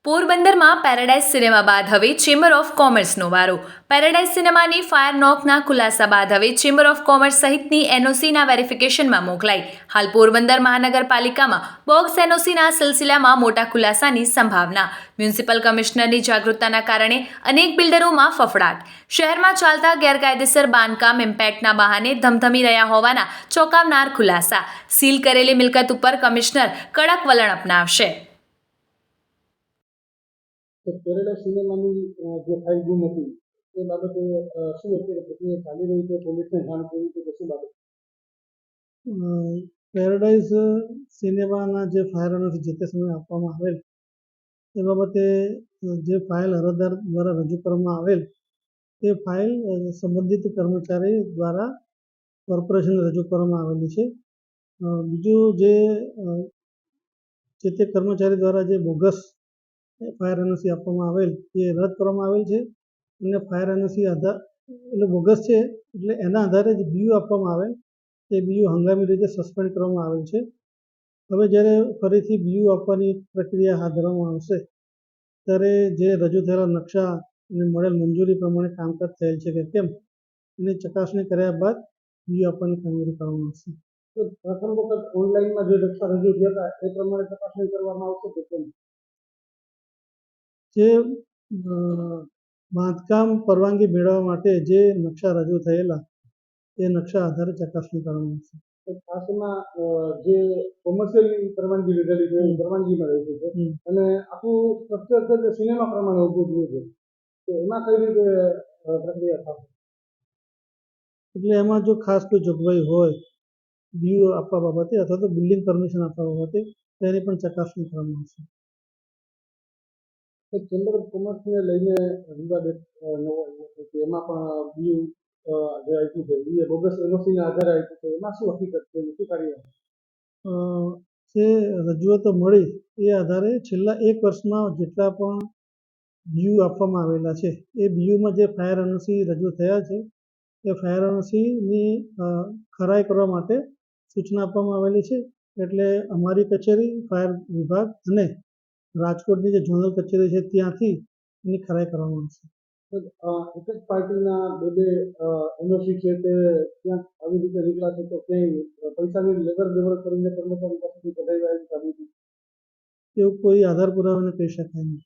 પોરબંદરમાં paradise cinema બાદ હવે ચેમ્બર ઓફ કોમર્સનો વારો. પેરાડાઇઝ સિનેમાની ફાયર નોકના ખુલાસા બાદ હવે ચેમ્બર ઓફ કોમર્સ સહિતની એનઓસીના વેરિફિકેશનમાં મોકલાઈ. હાલ પોરબંદર મહાનગરપાલિકામાં બોક્સ એનઓસીના સિલસિલામાં મોટા ખુલાસાની સંભાવના. મ્યુનિસિપલ કમિશનરની જાગૃતતાના કારણે અનેક બિલ્ડરોમાં ફફડાટ. શહેરમાં ચાલતા ગેરકાયદેસર બાંધકામ ઇમ્પેક્ટના બહાને ધમધમી રહ્યા હોવાના ચોંકાવનાર ખુલાસા. સીલ કરેલી મિલકત ઉપર કમિશનર કડક વલણ અપનાવશે. પેરાડાઇઝ સિનેમાની જે ફાઇલ ગુમ હતી એ બાબતે શું અત્યારે પ્રક્રિયા ચાલી રહી છે? પોલીસને જાણ કરી છે કે શું બાબત? પેરાડાઇઝ સિનેમાના જે ફાયર એનઓસી જે તે સમયે આપવામાં આવેલ એ બાબતે જે ફાઇલ અરજદાર દ્વારા રજૂ કરવામાં આવેલ તે ફાઇલ સંબંધિત કર્મચારી દ્વારા કોર્પોરેશનને રજૂ કરવામાં આવેલી છે. બીજું જે તે કર્મચારી દ્વારા જે બોગસ ફાયર એનઓસી આપવામાં આવેલ એ રદ કરવામાં આવેલ છે અને ફાયર એનઓસી એટલે બોગસ છે એટલે એના આધારે જે બીયુ આપવામાં આવેલ તે બીયુ હંગામી રીતે સસ્પેન્ડ કરવામાં આવેલ છે. હવે જ્યારે ફરીથી બીયુ આપવાની પ્રક્રિયા હાથ ધરવામાં આવશે ત્યારે જે રજૂ થયેલા નકશા અને મળેલ મંજૂરી પ્રમાણે કામકાજ થયેલ છે કે કેમ એની ચકાસણી કર્યા બાદ બીયુ આપવાની કામગીરી કરવામાં આવશે. તો પ્રથમ વખત ઓનલાઈનમાં જે નકશા રજૂ થયા હતા એ પ્રમાણે ચકાસણી કરવામાં આવશે કે કેમ? જે બાંધકામ પરવાનગી મેળવવા માટે જે નકશા રજૂ થયેલા એ નકશા આધારે ચકાસણી કરવામાં આવશે. ખાસ એમાં જે કોમર્શિયલની પરવાનગી લીધેલી છે પરવાનગીમાં રહેતી છે અને આખું સ્ટ્રક્ચર છે તે સિનેમા પ્રમાણે ઊભું થયું છે, તો એમાં કઈ રીતે પ્રક્રિયા થશે? એટલે એમાં જો ખાસ કોઈ જોગવાઈ હોય બીયુ આપવા બાબતે અથવા તો બિલ્ડિંગ પરમિશન આપવા બાબતે તેની પણ ચકાસણી કરવામાં આવશે. ચેમ્બર ઓફ કોમર્સને લઈને વિવાદ નવો આવ્યો છે કે એમાં પણ બીયુ જે આપ્યું છે એ બોગસ એનઓસીના આધારે આપ્યું છે, એમાં શું હકીકત છે, શું કાર્યવાહી? જે રજૂઆતો મળી એ આધારે છેલ્લા 1 વર્ષમાં જેટલા પણ બીયુ આપવામાં આવેલા છે એ બીયુમાં જે ફાયર એનઓસી રજૂ થયા છે એ ફાયર એનઓસીની ખરાઈ કરવા માટે સૂચના આપવામાં આવેલી છે. એટલે અમારી કચેરી ફાયર વિભાગ અને રાજકોટની જે ઝોનલ કચેરી છે ત્યાંથી એની ખરાઈ કરવામાં આવશે. એક જ પાર્ટીના બે એનઓસી છે તે ત્યાં આવી રીતે નીકળ્યા છે તો ક્યાંય પૈસાની લેવડ દેવડ કરીને કર્મચારી પાસેથી કઢાવ્યા એવી સાબિતી એવું કોઈ આધાર પુરાવાને કહી શકાય નહીં.